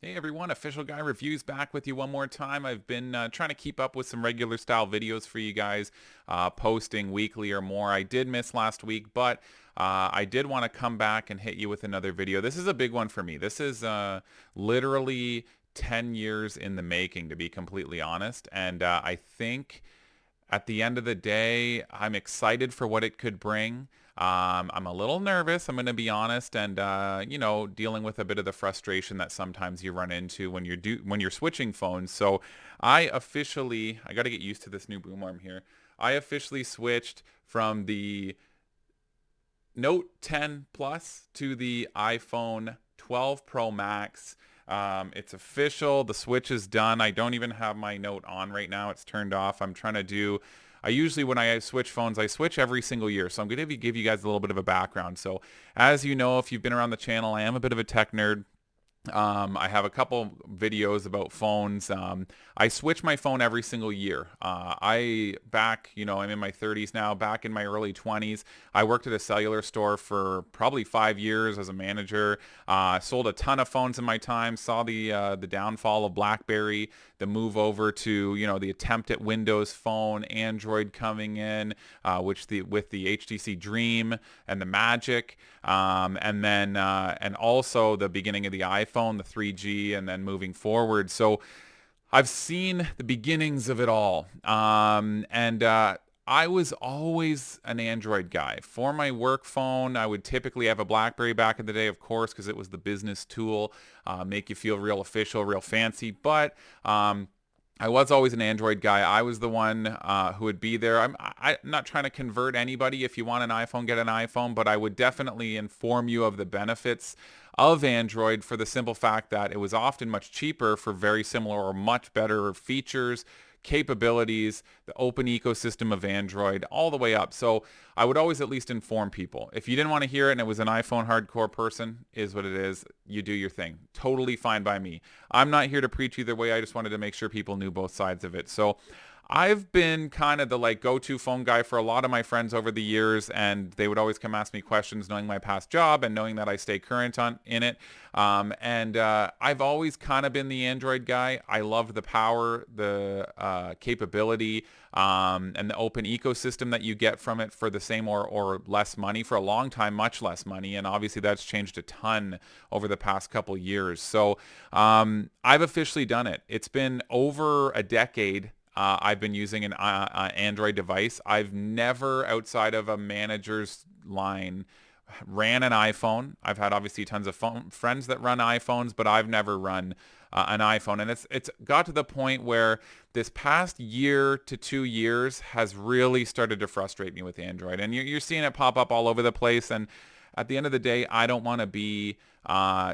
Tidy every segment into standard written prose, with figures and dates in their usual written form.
Hey everyone, Official Guy Reviews back with you one more time. I've been trying to keep up with some regular style videos for you guys, posting weekly or more. I did miss last week, but I did want to come back and hit you with another video. This is a big one for me. This is literally 10 years in the making, to be completely honest. And I think at the end of the day, I'm excited for what it could bring. I'm a little nervous, I'm going to be honest, and dealing with a bit of the frustration that sometimes you run into when you're switching phones. So I got to get used to this new boom arm here. I officially switched from the Note 10 Plus to the iPhone 12 Pro Max. It's official. The switch is done. I don't even have my Note on right now. It's turned off. I usually, when I switch phones, I switch every single year. So I'm going to give you guys a little bit of a background. So as you know, if you've been around the channel, I am a bit of a tech nerd. I have a couple videos about phones. I switch my phone every single year. I'm in my 30s now. Back in my early 20s, I worked at a cellular store for probably 5 years as a manager. Sold a ton of phones in my time. Saw the downfall of BlackBerry, the move over to the attempt at Windows Phone, Android coming in, with the HTC Dream and the Magic, and also the beginning of the iPhone, the 3G, and then moving forward. So I've seen the beginnings of it all. I was always an Android guy. For my work phone, I would typically have a BlackBerry back in the day, of course, because it was the business tool, make you feel real official, real fancy. But I was always an Android guy. I was the one who would be there. I'm not trying to convert anybody. If you want an iPhone, get an iPhone. But I would definitely inform you of the benefits of Android for the simple fact that it was often much cheaper for very similar or much better features, capabilities, the open ecosystem of Android, all the way up. So I would always at least inform people. If you didn't want to hear it and it was an iPhone hardcore person, is what it is. You do your thing. Totally fine by me. I'm not here to preach either way. I just wanted to make sure people knew both sides of it. So I've been kind of the go-to phone guy for a lot of my friends over the years, and they would always come ask me questions knowing my past job and knowing that I stay current in it. I've always kind of been the Android guy. I loved the power, the capability, and the open ecosystem that you get from it for the same or less money. For a long time, much less money, and obviously that's changed a ton over the past couple years. So I've officially done it. It's been over a decade. I've been using an Android device. I've never, outside of a manager's line, ran an iPhone. I've had obviously tons of friends that run iPhones, but I've never run an iPhone. And it's got to the point where this past year to 2 years has really started to frustrate me with Android. And you're seeing it pop up all over the place. And at the end of the day, I don't want to be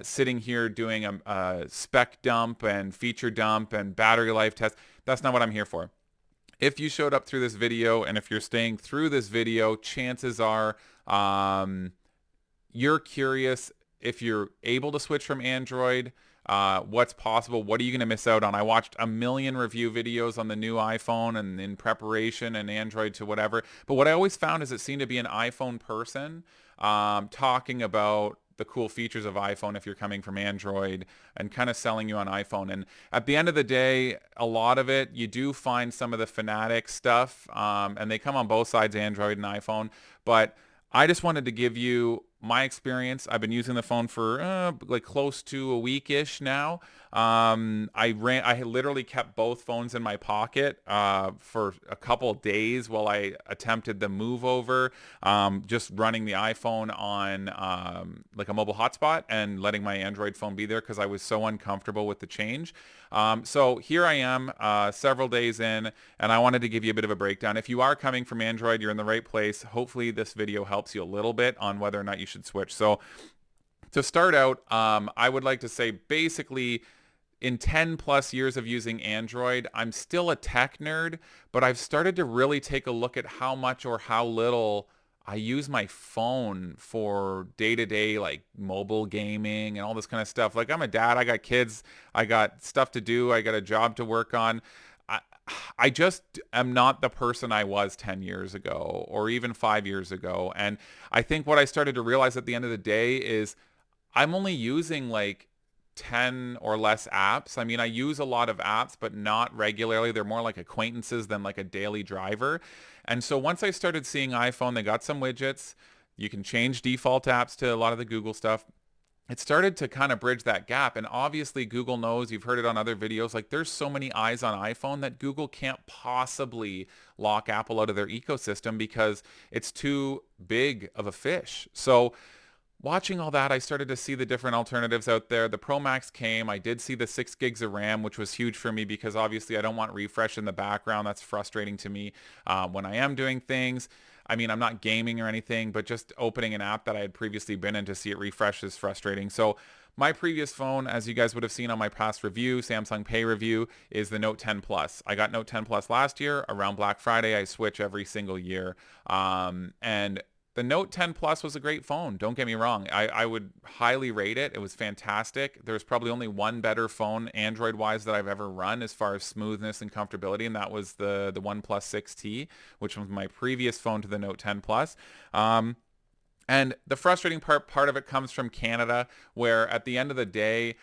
sitting here doing a spec dump and feature dump and battery life test. That's not what I'm here for. If you showed up through this video and if you're staying through this video, chances are you're curious if you're able to switch from Android, what's possible, what are you going to miss out on? I watched a million review videos on the new iPhone and in preparation and Android to whatever. But what I always found is it seemed to be an iPhone person talking about the cool features of iPhone if you're coming from Android and kind of selling you on iPhone. And at the end of the day, a lot of it, you do find some of the fanatic stuff, and they come on both sides, Android and iPhone. But I just wanted to give you my experience. I've been using the phone for close to a week-ish now. I literally kept both phones in my pocket for a couple days while I attempted the move over, just running the iPhone on a mobile hotspot and letting my Android phone be there because I was so uncomfortable with the change. So here I am several days in, and I wanted to give you a bit of a breakdown. If you are coming from Android, you're in the right place. Hopefully this video helps you a little bit on whether or not you should switch. So to start out, I would like to say basically in 10 plus years of using Android, I'm still a tech nerd, but I've started to really take a look at how much or how little I use my phone for day-to-day mobile gaming and all this kind of stuff. I'm a dad, I got kids, I got stuff to do, I got a job to work on. I just am not the person I was 10 years ago or even 5 years ago. And I think what I started to realize at the end of the day is I'm only using 10 or less apps. I mean, I use a lot of apps, but not regularly. They're more like acquaintances than like a daily driver. And so once I started seeing iPhone, they got some widgets. You can change default apps to a lot of the Google stuff. It started to kind of bridge that gap. And obviously Google knows, you've heard it on other videos, like there's so many eyes on iPhone that Google can't possibly lock Apple out of their ecosystem because it's too big of a fish. So watching all that, I started to see the different alternatives out there. The Pro Max came. I did see the 6 gigs of RAM, which was huge for me because obviously I don't want refresh in the background. That's frustrating to me when I am doing things. I mean, I'm not gaming or anything, but just opening an app that I had previously been in to see it refresh is frustrating. So my previous phone, as you guys would have seen on my past review, Samsung Pay review, is the Note 10 Plus. I got Note 10 Plus last year. Around Black Friday, I switch every single year. And the Note 10 Plus was a great phone. Don't get me wrong. I would highly rate it. It was fantastic. There's probably only one better phone Android-wise that I've ever run as far as smoothness and comfortability, and that was the OnePlus 6T, which was my previous phone to the Note 10 Plus. And the frustrating part of it comes from Canada, where at the end of the day,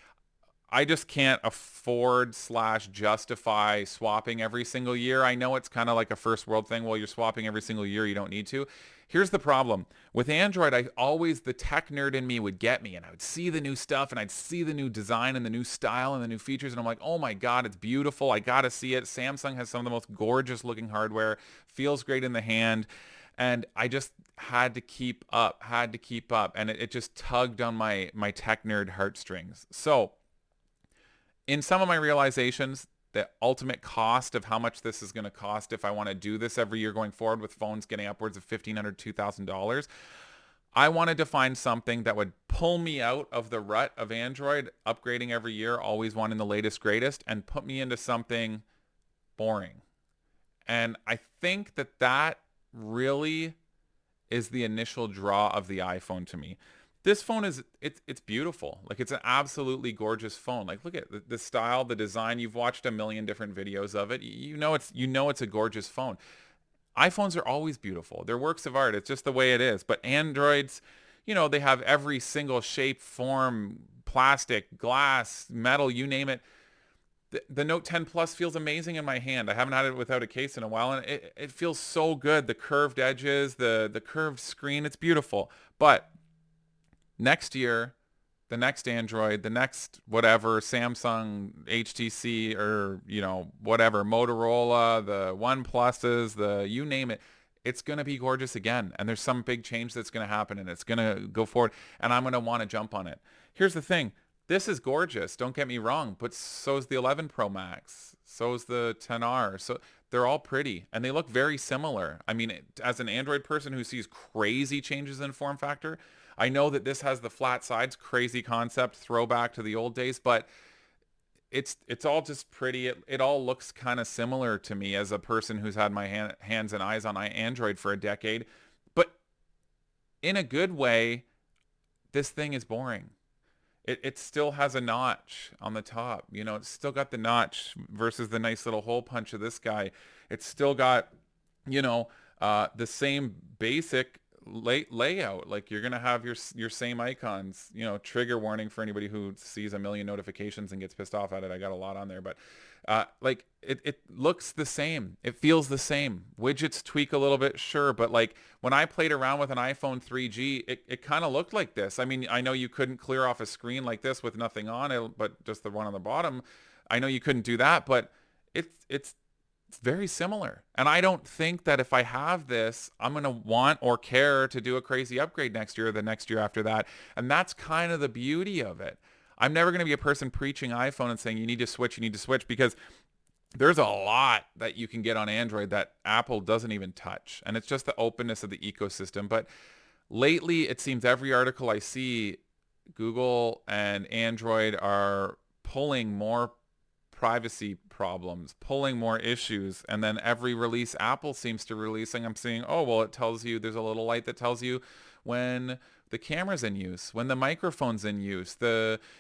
I just can't afford / justify swapping every single year. I know it's kind of like a first world thing. Well, you're swapping every single year. You don't need to. Here's the problem. With Android, the tech nerd in me would get me, and I would see the new stuff, and I'd see the new design and the new style and the new features, and I'm like, oh my God, it's beautiful. I got to see it. Samsung has some of the most gorgeous looking hardware, feels great in the hand. And I just had to keep up, and it just tugged on my tech nerd heartstrings. So in some of my realizations, the ultimate cost of how much this is going to cost if I want to do this every year going forward with phones getting upwards of $1,500, $2,000, I wanted to find something that would pull me out of the rut of Android, upgrading every year, always wanting the latest, greatest, and put me into something boring. And I think that really is the initial draw of the iPhone to me. This phone it's beautiful. Like, it's an absolutely gorgeous phone. Like, look at the style, the design. You've watched a million different videos of it. You know it's a gorgeous phone. iPhones are always beautiful. They're works of art. It's just the way it is. But Androids, they have every single shape, form, plastic, glass, metal, you name it. The Note 10 Plus feels amazing in my hand. I haven't had it without a case in a while, and it feels so good. The curved edges, the curved screen, it's beautiful. But next year, the next Android, the next whatever, Samsung, HTC, or, whatever, Motorola, the OnePluses, you name it, it's going to be gorgeous again. And there's some big change that's going to happen, and it's going to go forward, and I'm going to want to jump on it. Here's the thing. This is gorgeous, don't get me wrong, but so is the 11 Pro Max, so is the 10R. So they're all pretty, and they look very similar. I mean, as an Android person who sees crazy changes in form factor, I know that this has the flat sides, crazy concept, throwback to the old days, but it's all just pretty. It all looks kind of similar to me as a person who's had my hands and eyes on Android for a decade. But in a good way, this thing is boring. It still has a notch on the top. It's still got the notch versus the nice little hole punch of this guy. It's still got, the same basic layout. Like, you're going to have your same icons, trigger warning for anybody who sees a million notifications and gets pissed off at it. I got a lot on there, but like, it looks the same. It feels the same. Widgets tweak a little bit, sure, but like, when I played around with an iPhone 3G, it kind of looked like this. I mean, I know you couldn't clear off a screen like this with nothing on it, but just the one on the bottom. I know you couldn't do that, but it's very similar. And I don't think that if I have this, I'm going to want or care to do a crazy upgrade next year or the next year after that. And that's kind of the beauty of it. I'm never going to be a person preaching iPhone and saying you need to switch, because there's a lot that you can get on Android that Apple doesn't even touch. And it's just the openness of the ecosystem. But lately, it seems every article I see, Google and Android are pulling more privacy problems, pulling more issues, and then every release Apple seems to releasing, I'm seeing, oh, well, it tells you, there's a little light that tells you when the camera's in use, when the microphone's in use,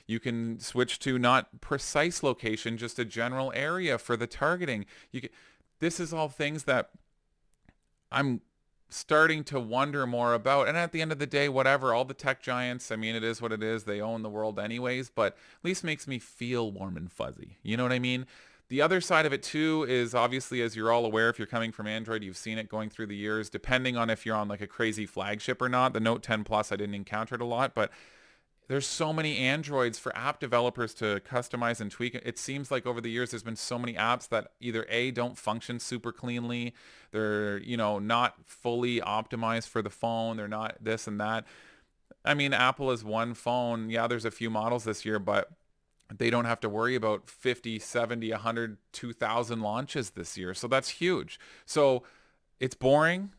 you can switch to not precise location, just a general area for the targeting. This is all things that I'm starting to wonder more about. And at the end of the day, whatever, all the tech giants, I mean, it is what it is. They own the world anyways, but at least makes me feel warm and fuzzy. You know what I mean? The other side of it too is obviously, as you're all aware, if you're coming from Android, you've seen it going through the years, depending on if you're on like a crazy flagship or not. The Note 10 Plus, I didn't encounter it a lot, but there's so many Androids for app developers to customize and tweak. It seems like over the years there's been so many apps that either A, don't function super cleanly, they're, not fully optimized for the phone, they're not this and that. I mean, Apple is one phone. Yeah, there's a few models this year, but they don't have to worry about 50, 70, 100, 2,000 launches this year. So that's huge. So it's boring.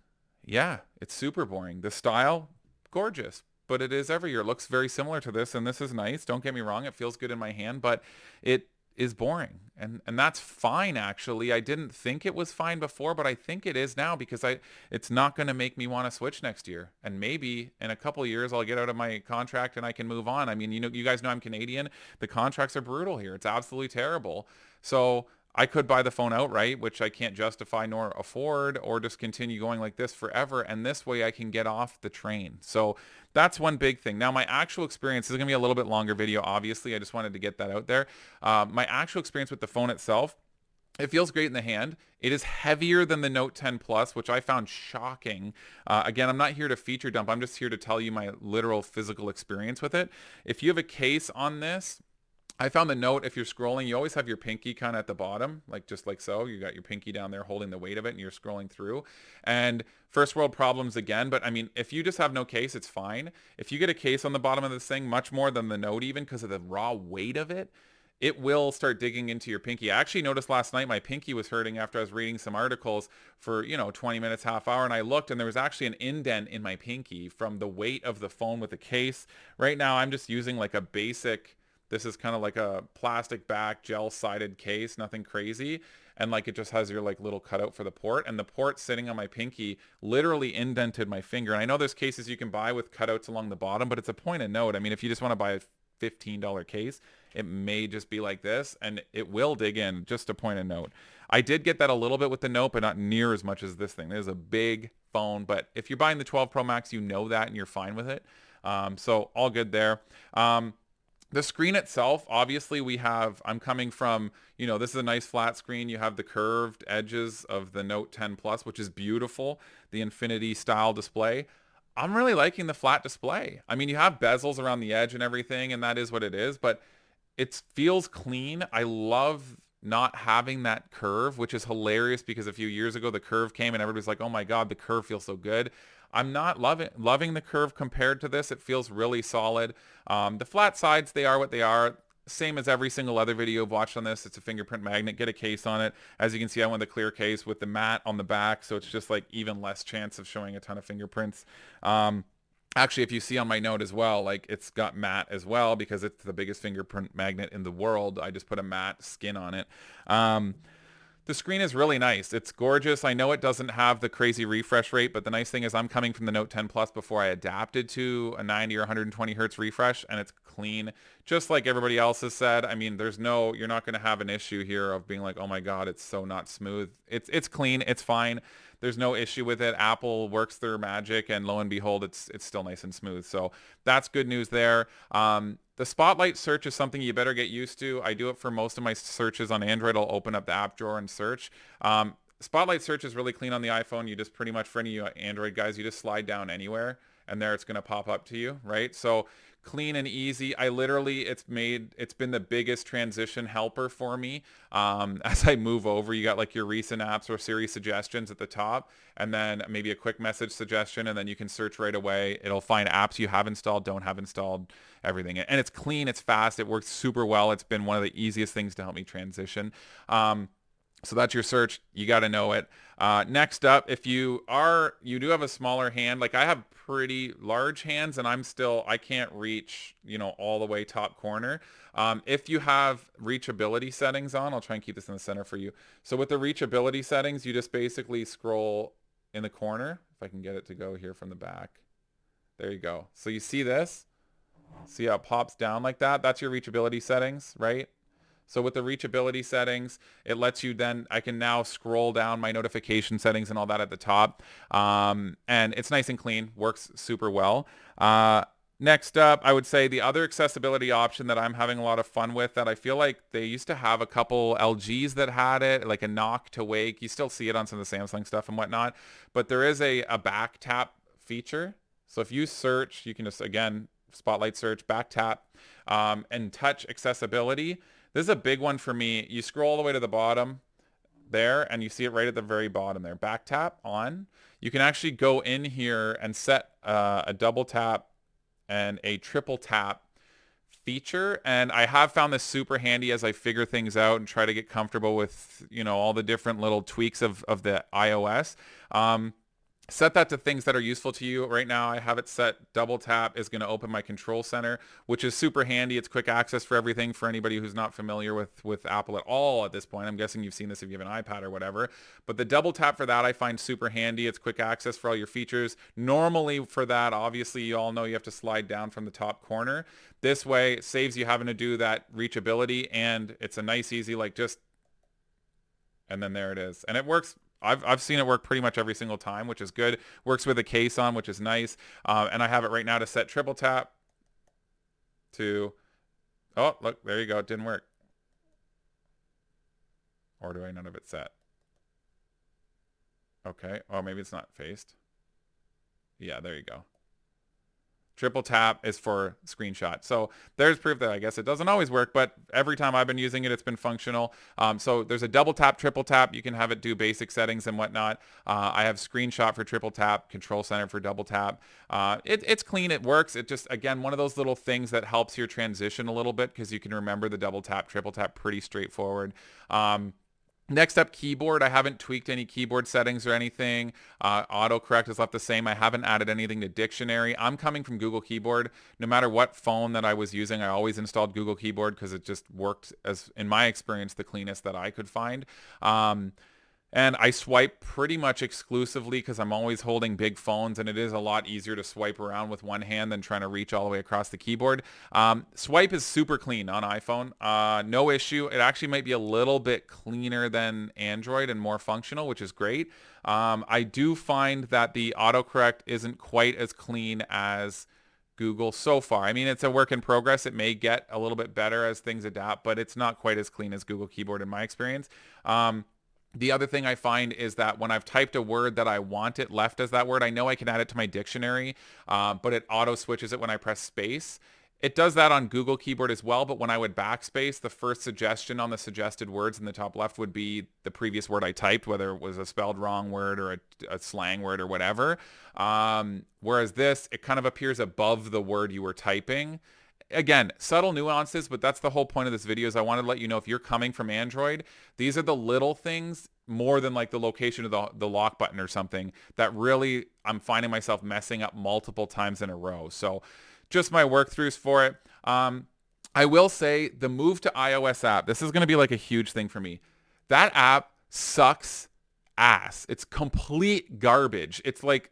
Yeah, it's super boring. The style, gorgeous, but it is every year. It looks very similar to this, and this is nice. Don't get me wrong. It feels good in my hand, but it is boring. And that's fine, actually. I didn't think it was fine before, but I think it is now because it's not going to make me want to switch next year. And maybe in a couple of years, I'll get out of my contract and I can move on. I mean, you guys know I'm Canadian. The contracts are brutal here. It's absolutely terrible. So I could buy the phone outright, which I can't justify nor afford, or just continue going like this forever. And this way I can get off the train. So that's one big thing. Now, my actual experience is going to be a little bit longer video, obviously. I just wanted to get that out there. My actual experience with the phone itself, it feels great in the hand. It is heavier than the Note 10 Plus, which I found shocking. Again, I'm not here to feature dump. I'm just here to tell you my literal physical experience with it. If you have a case on this, I found the Note, if you're scrolling, you always have your pinky kind of at the bottom, like just like so. You got your pinky down there holding the weight of it and you're scrolling through. And first world problems again, but I mean, if you just have no case, it's fine. If you get a case on the bottom of this thing, much more than the Note even because of the raw weight of it, it will start digging into your pinky. I actually noticed last night my pinky was hurting after I was reading some articles for, 20 minutes, half hour, and I looked and there was actually an indent in my pinky from the weight of the phone with the case. Right now, I'm just using like a basic... This is kind of like a plastic back gel-sided case, nothing crazy. And like it just has your like little cutout for the port. And the port sitting on my pinky literally indented my finger. And I know there's cases you can buy with cutouts along the bottom, but it's a point of note. I mean, if you just want to buy a $15 case, it may just be like this and it will dig in, just a point of note. I did get that a little bit with the Note, but not near as much as this thing. This is a big phone, but if you're buying the 12 Pro Max, you know that and you're fine with it. So all good there. The screen itself, obviously I'm coming from, this is a nice flat screen. You have the curved edges of the Note 10 Plus, which is beautiful. The Infinity style display. I'm really liking the flat display. I mean, you have bezels around the edge and everything, and that is what it is, but it feels clean. I love not having that curve, which is hilarious because a few years ago the curve came and everybody's like, oh my God, the curve feels so good. I'm not loving the curve compared to this. It feels really solid. The flat sides, they are what they are. Same as every single other video I've watched on this. It's a fingerprint magnet. Get a case on it. As you can see, I went the clear case with the matte on the back, so it's just like even less chance of showing a ton of fingerprints. Actually, if you see on my Note as well, like it's got matte as well because it's the biggest fingerprint magnet in the world. I just put a matte skin on it. The screen is really nice. It's gorgeous. I know it doesn't have the crazy refresh rate, but the nice thing is I'm coming from the Note 10 Plus before I adapted to a 90 or 120 hertz refresh, and it's clean. Just like everybody else has said, I mean, you're not going to have an issue here of being like, oh my God, it's so not smooth. It's clean. It's fine. There's no issue with it. Apple works their magic, and lo and behold, it's still nice and smooth. So that's good news there. The Spotlight search is something you better get used to. I do it for most of my searches on Android. I'll open up the app drawer and search. Spotlight search is really clean on the iPhone. You just pretty much, for any of you Android guys, you just slide down anywhere, and there it's going to pop up to you, right? So clean and easy. It's been the biggest transition helper for me. As I move over, you got like your recent apps or SIRI suggestions at the top, and then maybe a quick message suggestion, and then you can search right away. It'll find apps you have installed, don't have installed, everything. And it's clean, it's fast, it works super well. It's been one of the easiest things to help me transition. So that's your search. You got to know it. Next up, if you do have a smaller hand, like I have pretty large hands and I can't reach, all the way top corner. If you have reachability settings on, I'll try and keep this in the center for you. So with the reachability settings, you just basically scroll in the corner. If I can get it to go here from the back. There you go. So you see this? See how it pops down like that? That's your reachability settings, right? So with the reachability settings, it lets you then, I can now scroll down my notification settings and all that at the top. And it's nice and clean, works super well. Next up, I would say the other accessibility option that I'm having a lot of fun with that I feel like they used to have a couple LGs that had it, like a knock to wake. You still see it on some of the Samsung stuff and whatnot, but there is a back tap feature. So if you search, you can just, again, spotlight search, back tap, and touch accessibility. This is a big one for me. You scroll all the way to the bottom there and you see it right at the very bottom there. Back tap on. You can actually go in here and set a double tap and a triple tap feature. And I have found this super handy as I figure things out and try to get comfortable with, you know, all the different little tweaks of the iOS. Set that to things that are useful to you. Right now I have it set double tap is going to open my control center, which is super handy. It's quick access for everything for anybody who's not familiar with Apple at all at this point. I'm guessing you've seen this if you have an iPad or whatever. But the double tap for that I find super handy. It's quick access for all your features. Normally for that, obviously you all know you have to slide down from the top corner. This way it saves you having to do that reachability, and it's a nice easy like just, and then there it is. And it works. I've seen it work pretty much every single time, which is good. Works with a case on, which is nice. And I have it right now to set triple tap to, oh, look, there you go. It didn't work. Or do I not have it set? Okay. Oh, maybe it's not faced. Yeah, there you go. Triple tap is for screenshot. So there's proof that I guess it doesn't always work, but every time I've been using it, it's been functional. So there's a double tap, triple tap. You can have it do basic settings and whatnot. I have screenshot for triple tap, control center for double tap. It's clean. It works. It just, again, one of those little things that helps your transition a little bit because you can remember the double tap, triple tap pretty straightforward. Next up, keyboard. I haven't tweaked any keyboard settings or anything. Autocorrect is left the same. I haven't added anything to dictionary. I'm coming from Google Keyboard. No matter what phone that I was using, I always installed Google Keyboard because it just worked, as in my experience, the cleanest that I could find. And I swipe pretty much exclusively because I'm always holding big phones, and it is a lot easier to swipe around with one hand than trying to reach all the way across the keyboard. Swipe is super clean on iPhone. No issue. It actually might be a little bit cleaner than Android and more functional, which is great. I do find that the autocorrect isn't quite as clean as Google so far. I mean, it's a work in progress. It may get a little bit better as things adapt, but it's not quite as clean as Google Keyboard in my experience. The other thing I find is that when I've typed a word that I want it left as that word, I know I can add it to my dictionary, but it auto switches it when I press space. It does that on Google Keyboard as well, but when I would backspace, the first suggestion on the suggested words in the top left would be the previous word I typed, whether it was a spelled wrong word or a slang word or whatever. Whereas this, it kind of appears above the word you were typing. Again, subtle nuances, but that's the whole point of this video is I wanted to let you know if you're coming from Android, these are the little things more than like the location of the lock button or something that really I'm finding myself messing up multiple times in a row. So just my work throughs for it. I will say the move to iOS app, this is going to be like a huge thing for me. That app sucks ass. It's complete garbage. It's like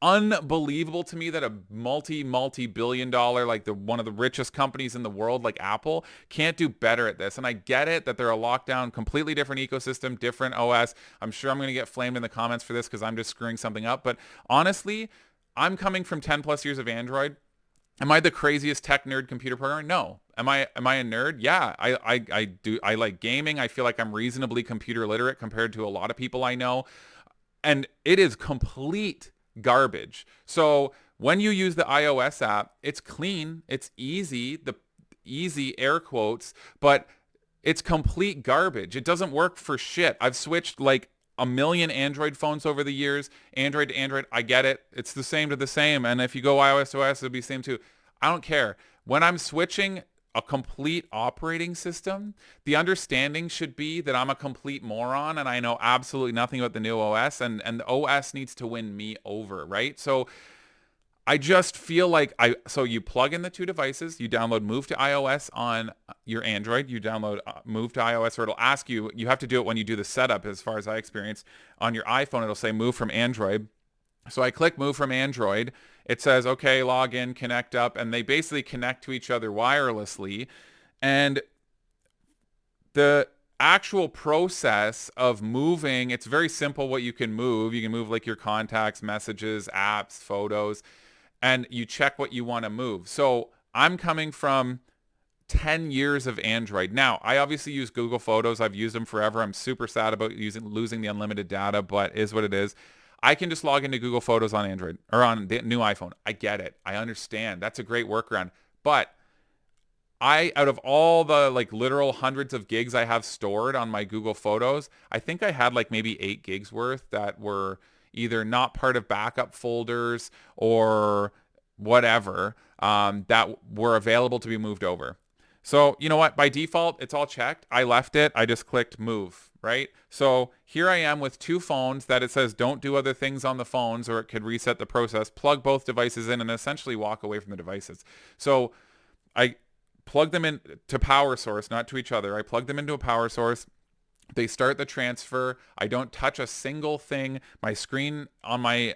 unbelievable to me that a multi-billion dollar, like one of the richest companies in the world, like Apple, can't do better at this. And I get it that they're a lockdown, completely different ecosystem, different OS. I'm sure I'm going to get flamed in the comments for this because I'm just screwing something up. But honestly, I'm coming from 10 plus years of Android. Am I the craziest tech nerd computer programmer? No. Am I a nerd? Yeah, I do. I like gaming. I feel like I'm reasonably computer literate compared to a lot of people I know. And it is complete garbage. So when you use the iOS app, it's clean, it's easy, the easy air quotes, but it's complete garbage. It doesn't work for shit. I've switched like a million Android phones over the years, Android to Android. I get it. It's the same to the same. And if you go iOS to OS, it'll be the same too. I don't care. When I'm switching a complete operating system, the understanding should be that I'm a complete moron and I know absolutely nothing about the new OS, and the OS needs to win me over, right? So I just feel like so you plug in the two devices, you download Move to iOS on your Android, you download Move to iOS, or it'll ask you, you have to do it when you do the setup as far as I experience. On your iPhone, it'll say Move from Android. So I click Move from Android. It says, okay, log in, connect up, and they basically connect to each other wirelessly. And The actual process of moving, it's very simple what you can move. You can move like your contacts, messages, apps, photos, and you check what you want to move. So I'm coming from 10 years of Android. Now, I obviously use Google Photos. I've used them forever. I'm super sad about losing the unlimited data, but is what it is. I can just log into Google Photos on Android or on the new iPhone. I get it. I understand. That's a great workaround. But out of all the like literal hundreds of gigs I have stored on my Google Photos, I think I had like maybe 8 gigs worth that were either not part of backup folders or whatever, that were available to be moved over. So you know what? By default, it's all checked. I left it. I just clicked move, right? So here I am with 2 phones that it says don't do other things on the phones or it could reset the process. Plug both devices in and essentially walk away from the devices. So I plug them in to power source, not to each other. I plug them into a power source. They start the transfer. I don't touch a single thing. My screen on my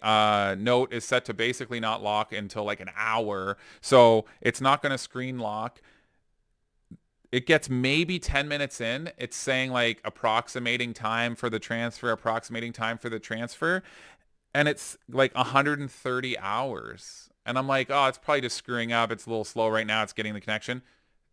note is set to basically not lock until like an hour. So it's not going to screen lock. It gets maybe 10 minutes in. It's saying like approximating time for the transfer, approximating time for the transfer. And it's like 130 hours. And I'm like, oh, it's probably just screwing up. It's a little slow right now. It's getting the connection.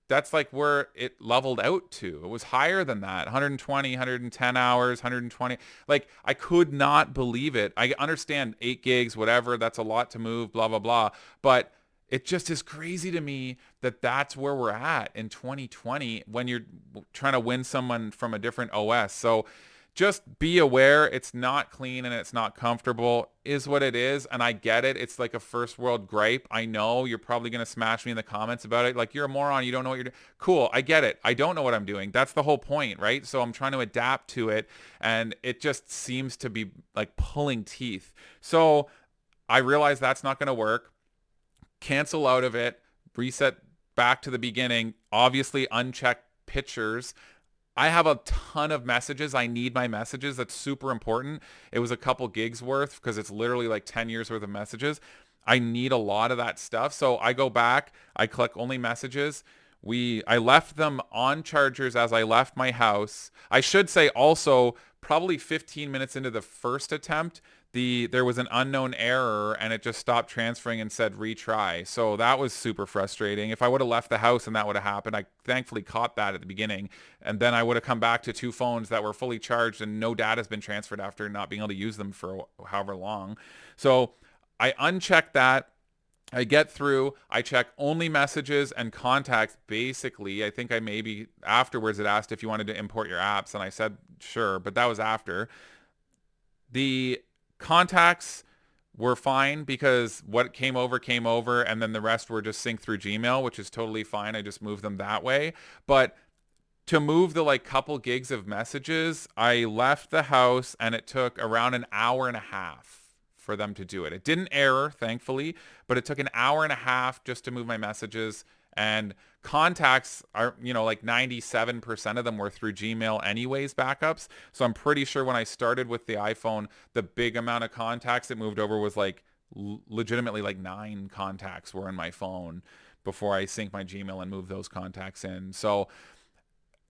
That's like where it leveled out to. It was higher than that. 120, 110 hours, 120. Like, I could not believe it. I understand 8 gigs, whatever. That's a lot to move, blah, blah, blah. But it just is crazy to me that that's where we're at in 2020 when you're trying to win someone from a different OS. So just be aware it's not clean and it's not comfortable is what it is. And I get it. It's like a first world gripe. I know you're probably going to smash me in the comments about it. Like, you're a moron. You don't know what you're doing. Cool. I get it. I don't know what I'm doing. That's the whole point, right? So I'm trying to adapt to it. And it just seems to be like pulling teeth. So I realize that's not going to work. Cancel out of it. Reset back to the beginning. Obviously uncheck pictures. I have a ton of messages. I need my messages. That's super important. It was a couple gigs worth because it's literally like 10 years worth of messages. I need a lot of that stuff. So I go back, I click only messages. I left them on chargers as I left my house. I should say also probably 15 minutes into the first attempt, there was an unknown error and it just stopped transferring and said retry. So that was super frustrating. If I would have left the house and that would have happened, I thankfully caught that at the beginning. And then I would have come back to 2 phones that were fully charged and no data has been transferred after not being able to use them for however long. So I unchecked that. I get through, I check only messages and contacts basically. I think I maybe afterwards it asked if you wanted to import your apps and I said sure, but that was after. The contacts were fine because what came over and then the rest were just synced through Gmail, which is totally fine. I just moved them that way. But to move the like couple gigs of messages, I left the house and it took around an hour and a half for them to do it. It didn't error, thankfully, but it took an hour and a half just to move my messages. And contacts are, like 97% of them were through Gmail anyways, backups. So I'm pretty sure when I started with the iPhone, the big amount of contacts that moved over was like legitimately like 9 contacts were in my phone before I sync my Gmail and move those contacts in. So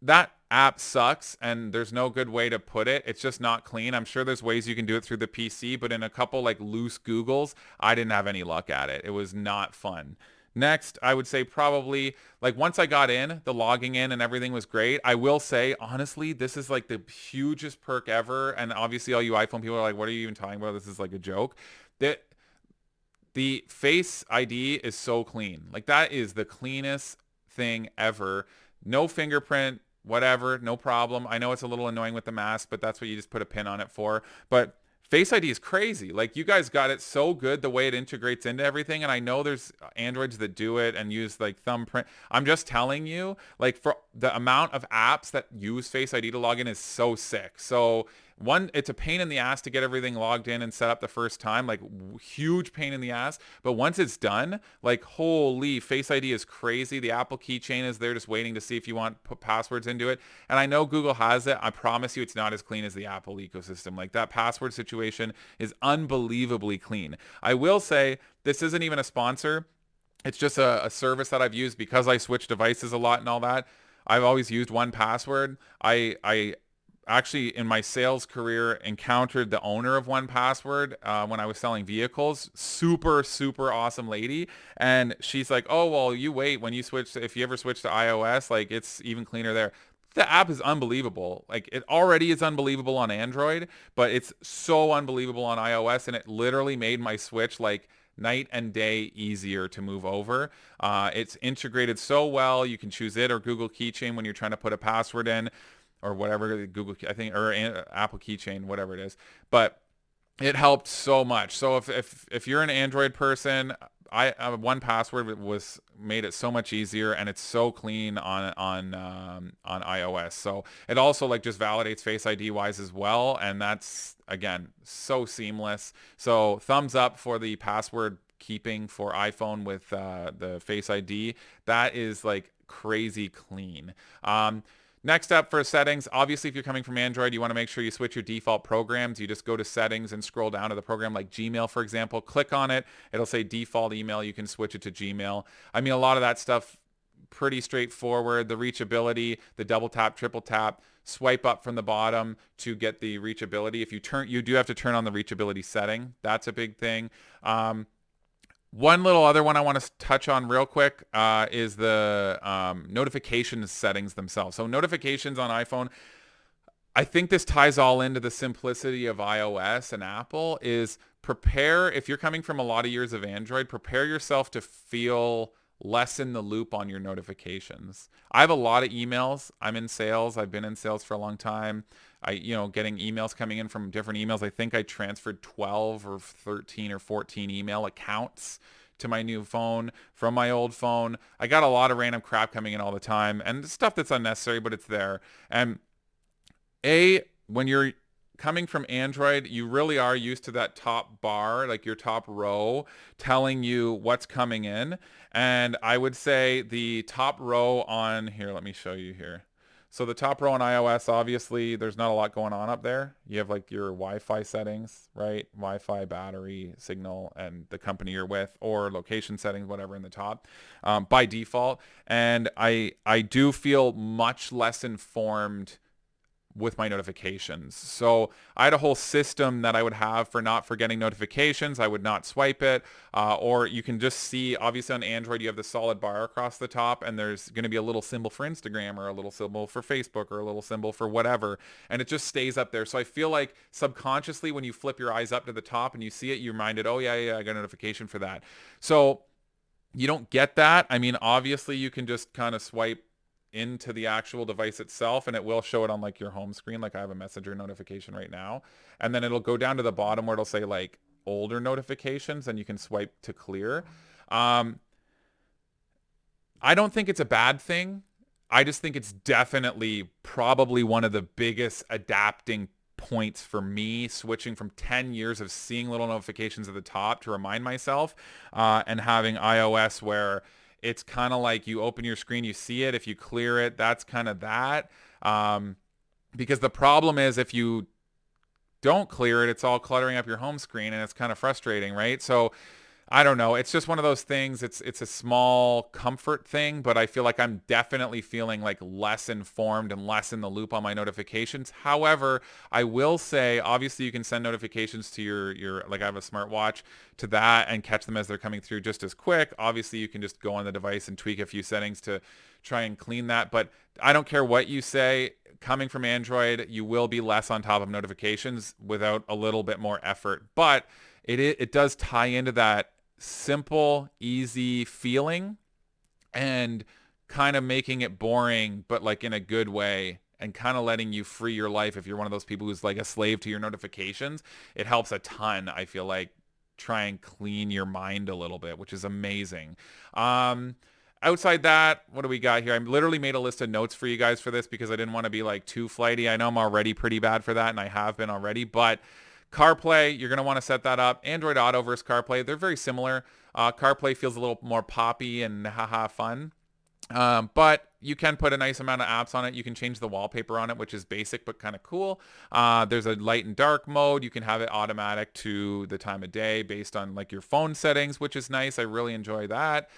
that app sucks and there's no good way to put it. It's just not clean. I'm sure there's ways you can do it through the PC, but in a couple like loose Googles, I didn't have any luck at it. It was not fun. Next, I would say probably like once I got in, the logging in and everything was great. I will say, honestly, this is like the hugest perk ever. And obviously all you iPhone people are like, what are you even talking about? This is like a joke. That the Face ID is so clean. Like that is the cleanest thing ever. No fingerprint, whatever, no problem. I know it's a little annoying with the mask, but that's what you just put a pin on it for. But Face ID is crazy. Like you guys got it so good the way it integrates into everything. And I know there's Androids that do it and use like thumbprint. I'm just telling you, like for the amount of apps that use Face ID to log in is so sick. So one, it's a pain in the ass to get everything logged in and set up the first time, like huge pain in the ass. But once it's done, like holy, Face ID is crazy. The Apple keychain is there just waiting to see if you want to put passwords into it. And I know Google has it. I promise you it's not as clean as the Apple ecosystem. Like that password situation is unbelievably clean. I will say this isn't even a sponsor. It's just a service that I've used because I switch devices a lot and all that. I've always used 1Password. I actually in my sales career encountered the owner of 1Password when I was selling vehicles. Super, super awesome lady. And she's like, oh, well, you wait when you switch. If you ever switch to iOS, like it's even cleaner there. The app is unbelievable. Like it already is unbelievable on Android, but it's so unbelievable on iOS. And it literally made my switch like night and day easier to move over. It's integrated so well. You can choose it or Google Keychain when you're trying to put a password in or whatever, Google, I think, or Apple Keychain, whatever it is. But it helped so much. So if you're an Android person, 1Password was made it so much easier, and it's so clean on iOS. So it also like just validates Face ID wise as well, and that's again so seamless. So thumbs up for the password keeping for iPhone with the Face ID. That is like crazy clean. Next up for settings, obviously if you're coming from Android, you want to make sure you switch your default programs. You just go to settings and scroll down to the program like Gmail, for example. Click on it. It'll say default email. You can switch it to Gmail. I mean, a lot of that stuff, pretty straightforward. The reachability, the double tap, triple tap, swipe up from the bottom to get the reachability. If you do have to turn on the reachability setting. That's a big thing. One little other one I want to touch on real quick is the notifications settings themselves. So notifications on iPhone, I think this ties all into the simplicity of iOS and Apple is prepare, if you're coming from a lot of years of Android, prepare yourself to feel less in the loop on your notifications. I have a lot of emails. I'm in sales. I've been in sales for a long time. Getting emails coming in from different emails. I think I transferred 12 or 13 or 14 email accounts to my new phone from my old phone. I got a lot of random crap coming in all the time and stuff that's unnecessary, but it's there. And when you're coming from Android, you really are used to that top bar, like your top row, telling you what's coming in. And I would say the top row on here, let me show you here. So the top row on iOS, obviously, there's not a lot going on up there. You have like your Wi-Fi settings, right? Wi-Fi, battery, signal, and the company you're with, or location settings, whatever in the top by default. And I do feel much less informed with my notifications. So I had a whole system that I would have for not forgetting notifications. I would not swipe it. Or you can just see, obviously on Android, you have the solid bar across the top and there's going to be a little symbol for Instagram or a little symbol for Facebook or a little symbol for whatever. And it just stays up there. So I feel like subconsciously when you flip your eyes up to the top and you see it, you're reminded, oh yeah, I got a notification for that. So you don't get that. I mean, obviously you can just kind of swipe into the actual device itself and it will show it on like your home screen. Like I have a messenger notification right now, and then it'll go down to the bottom where it'll say like older notifications and you can swipe to clear. I don't think it's a bad thing. I just think it's definitely probably one of the biggest adapting points for me, switching from 10 years of seeing little notifications at the top to remind myself and having iOS where it's kind of like you open your screen, you see it. If you clear it, that's kind of that. Because the problem is if you don't clear it, it's all cluttering up your home screen and it's kind of frustrating, right? So I don't know. It's just one of those things. It's a small comfort thing, but I feel like I'm definitely feeling like less informed and less in the loop on my notifications. However, I will say, obviously you can send notifications to your like I have a smartwatch to that and catch them as they're coming through just as quick. Obviously you can just go on the device and tweak a few settings to try and clean that. But I don't care what you say. Coming from Android, you will be less on top of notifications without a little bit more effort. But it does tie into that simple, easy feeling and kind of making it boring, but like in a good way and kind of letting you free your life. If you're one of those people who's like a slave to your notifications, it helps a ton. I feel like try and clean your mind a little bit, which is amazing. Outside that, what do we got here? I literally made a list of notes for you guys for this because I didn't want to be like too flighty. I know I'm already pretty bad for that and I have been already, but CarPlay, you're going to want to set that up. Android Auto versus CarPlay, they're very similar. CarPlay feels a little more poppy and haha fun. But you can put a nice amount of apps on it. You can change the wallpaper on it, which is basic but kind of cool. There's a light and dark mode. You can have it automatic to the time of day based on like your phone settings, which is nice. I really enjoy that.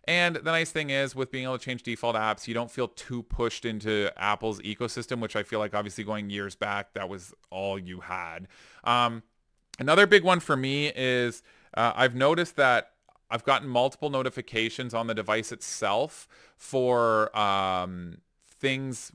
And the nice thing is with being able to change default apps, you don't feel too pushed into Apple's ecosystem, which I feel like obviously going years back, that was all you had. Um, Another big one for me is I've noticed that I've gotten multiple notifications on the device itself for things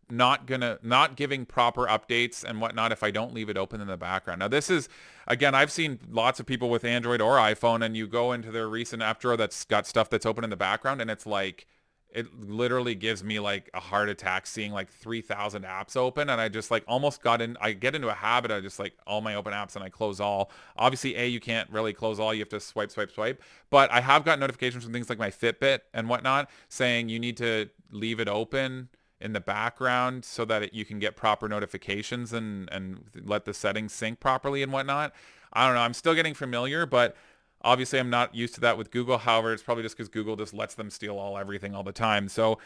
not giving proper updates and whatnot if I don't leave it open in the background. Now this is, again, I've seen lots of people with Android or iPhone, and you go into their recent app drawer that's got stuff that's open in the background, and it's like, it literally gives me like a heart attack seeing like 3,000 apps open, and I just like almost I get into a habit of just like all my open apps and I close all. Obviously, you can't really close all, you have to swipe, swipe, swipe. But I have got notifications from things like my Fitbit and whatnot saying you need to leave it open in the background so that you can get proper notifications and let the settings sync properly and whatnot. I don't know. I'm still getting familiar, but obviously I'm not used to that with Google. However, it's probably just because Google just lets them steal everything all the time. So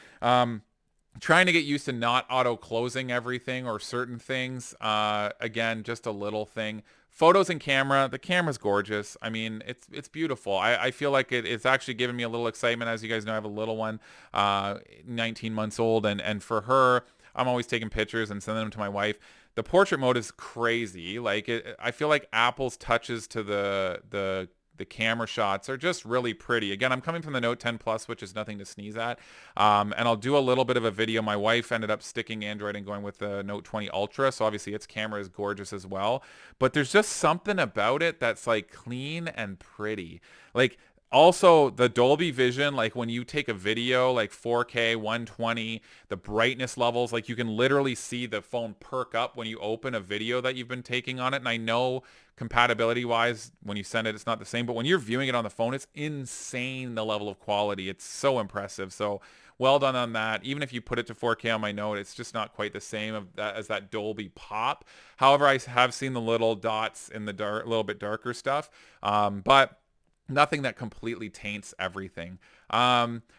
trying to get used to not auto closing everything or certain things. Again, just a little thing. Photos and camera. The camera's gorgeous. I mean, it's beautiful. I feel like it's actually given me a little excitement. As you guys know, I have a little one, 19 months old, and for her, I'm always taking pictures and sending them to my wife. The portrait mode is crazy. Like I feel like Apple's touches to the camera shots are just really pretty. Again, I'm coming from the Note 10 Plus, which is nothing to sneeze at. And I'll do a little bit of a video. My wife ended up sticking Android and going with the Note 20 Ultra, so obviously its camera is gorgeous as well. But there's just something about it that's like clean and pretty. Like, also the Dolby Vision, like when you take a video like 4K 120, the brightness levels, like you can literally see the phone perk up when you open a video that you've been taking on it. And I know compatibility wise, when you send it, it's not the same, but when you're viewing it on the phone, it's insane, the level of quality. It's so impressive. So well done on that. Even if you put it to 4K on my Note, it's just not quite the same as that Dolby pop. However, I have seen the little dots in the dark, a little bit darker stuff, but nothing that completely taints everything.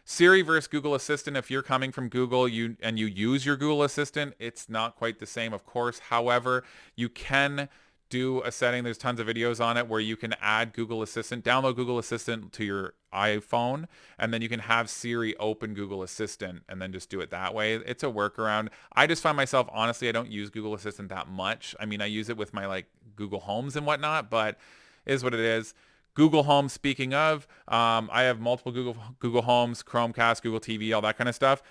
Siri versus Google Assistant. If you're coming from Google and you use your Google Assistant, it's not quite the same, of course. However, you can do a setting. There's tons of videos on it where you can add Google Assistant, download Google Assistant to your iPhone, and then you can have Siri open Google Assistant and then just do it that way. It's a workaround. I just find myself, honestly, I don't use Google Assistant that much. I mean, I use it with my like Google Homes and whatnot, but it is what it is. Google Home, speaking of, I have multiple Google Homes, Chromecast, Google TV, all that kind of stuff.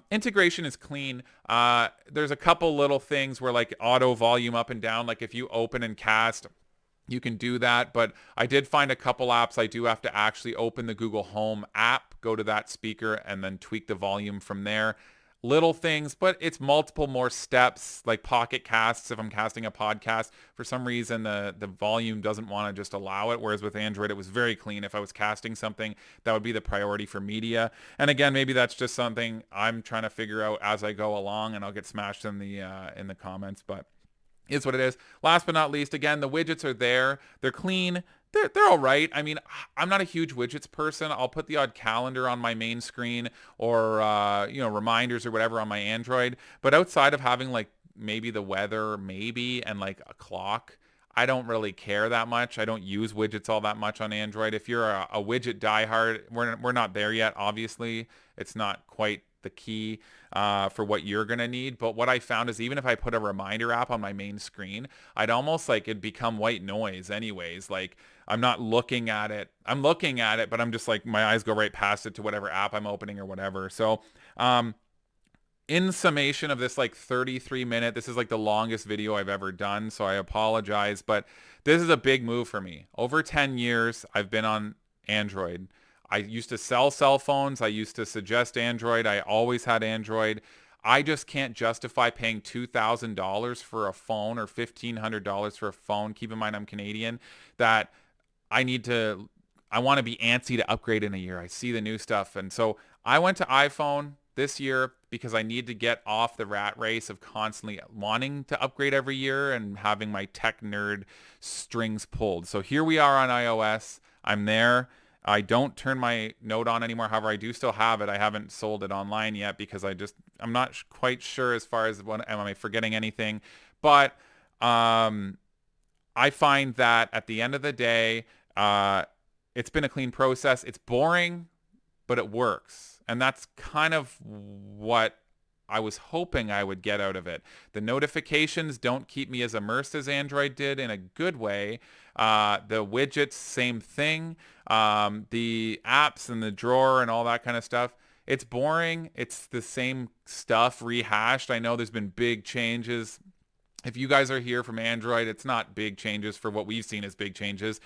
Integration is clean. There's a couple little things where like auto volume up and down, like if you open and cast, you can do that. But I did find a couple apps I do have to actually open the Google Home app, go to that speaker, and then tweak the volume from there. Little things, but it's multiple more steps, like Pocket Casts. If I'm casting a podcast, for some reason the volume doesn't want to just allow it, whereas with Android it was very clean. If I was casting something, that would be the priority for media. And again, maybe that's just something I'm trying to figure out as I go along, and I'll get smashed in the comments, but is what it is. Last but not least, again, the widgets are there. They're clean. They're all right. I mean, I'm not a huge widgets person. I'll put the odd calendar on my main screen or, reminders or whatever on my Android. But outside of having like maybe the weather, maybe, and like a clock, I don't really care that much. I don't use widgets all that much on Android. If you're a widget diehard, we're not there yet, obviously. It's not quite the key for what you're going to need. But what I found is even if I put a reminder app on my main screen, I'd almost like it'd become white noise anyways. Like I'm not looking at it. I'm looking at it, but I'm just like, my eyes go right past it to whatever app I'm opening or whatever. So in summation of this like 33-minute, this is like the longest video I've ever done, so I apologize, but this is a big move for me. Over 10 years, I've been on Android. I used to sell cell phones. I used to suggest Android. I always had Android. I just can't justify paying $2,000 for a phone or $1,500 for a phone. Keep in mind I'm Canadian. That I want to be antsy to upgrade in a year. I see the new stuff. And so I went to iPhone this year because I need to get off the rat race of constantly wanting to upgrade every year and having my tech nerd strings pulled. So here we are on iOS. I'm there. I don't turn my Note on anymore. However, I do still have it. I haven't sold it online yet because I'm not quite sure as far as am I forgetting anything. But I find that at the end of the day, it's been a clean process. It's boring. but it works. And that's kind of what I was hoping I would get out of it. The notifications don't keep me as immersed as Android did in a good way. The widgets, same thing. The apps and the drawer and all that kind of stuff. It's boring. It's the same stuff rehashed. I know there's been big changes. If you guys are here from Android, it's not big changes for what we've seen as big changes.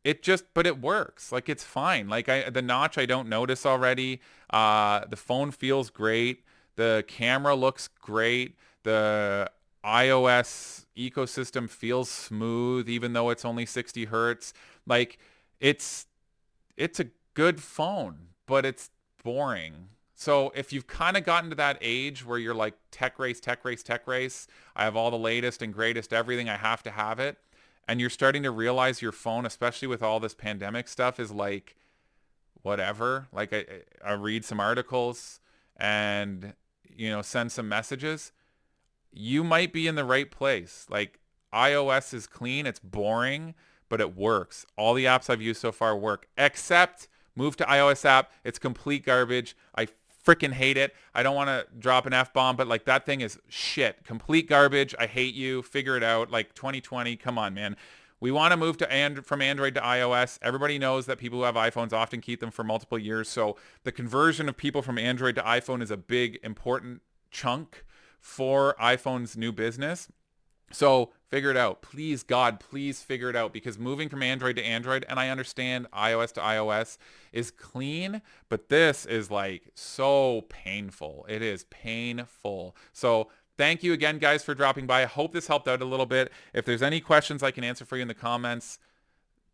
But it works. Like, it's fine. Like, the notch I don't notice already. The phone feels great. The camera looks great. The iOS ecosystem feels smooth, even though it's only 60 hertz. Like, it's a good phone, but it's boring. So if you've kind of gotten to that age where you're like, tech race, tech race, tech race, I have all the latest and greatest everything, I have to have it, and you're starting to realize your phone, especially with all this pandemic stuff, is like, whatever. Like, I read some articles and, send some messages. You might be in the right place. Like, iOS is clean. It's boring, but it works. All the apps I've used so far work, except move to iOS app. It's complete garbage. I freaking hate it. I don't want to drop an F-bomb, but like, that thing is shit. Complete garbage. I hate you. Figure it out. Like, 2020. Come on, man. We want to move to from Android to iOS. Everybody knows that people who have iPhones often keep them for multiple years. So the conversion of people from Android to iPhone is a big, important chunk for iPhone's new business. So figure it out. Please, God, please figure it out, because moving from Android to Android, and I understand iOS to iOS is clean, but this is like so painful. It is painful. So thank you again, guys, for dropping by. I hope this helped out a little bit. If there's any questions I can answer for you in the comments,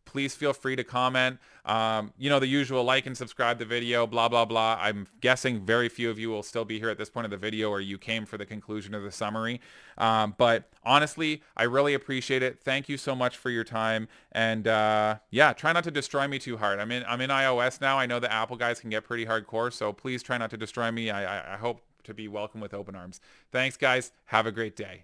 please feel free to comment. The usual, like and subscribe the video, blah, blah, blah. I'm guessing very few of you will still be here at this point of the video, or you came for the conclusion of the summary. But honestly, I really appreciate it. Thank you so much for your time. And yeah, try not to destroy me too hard. I'm in iOS now. I know the Apple guys can get pretty hardcore, so please try not to destroy me. I hope to be welcomed with open arms. Thanks, guys. Have a great day.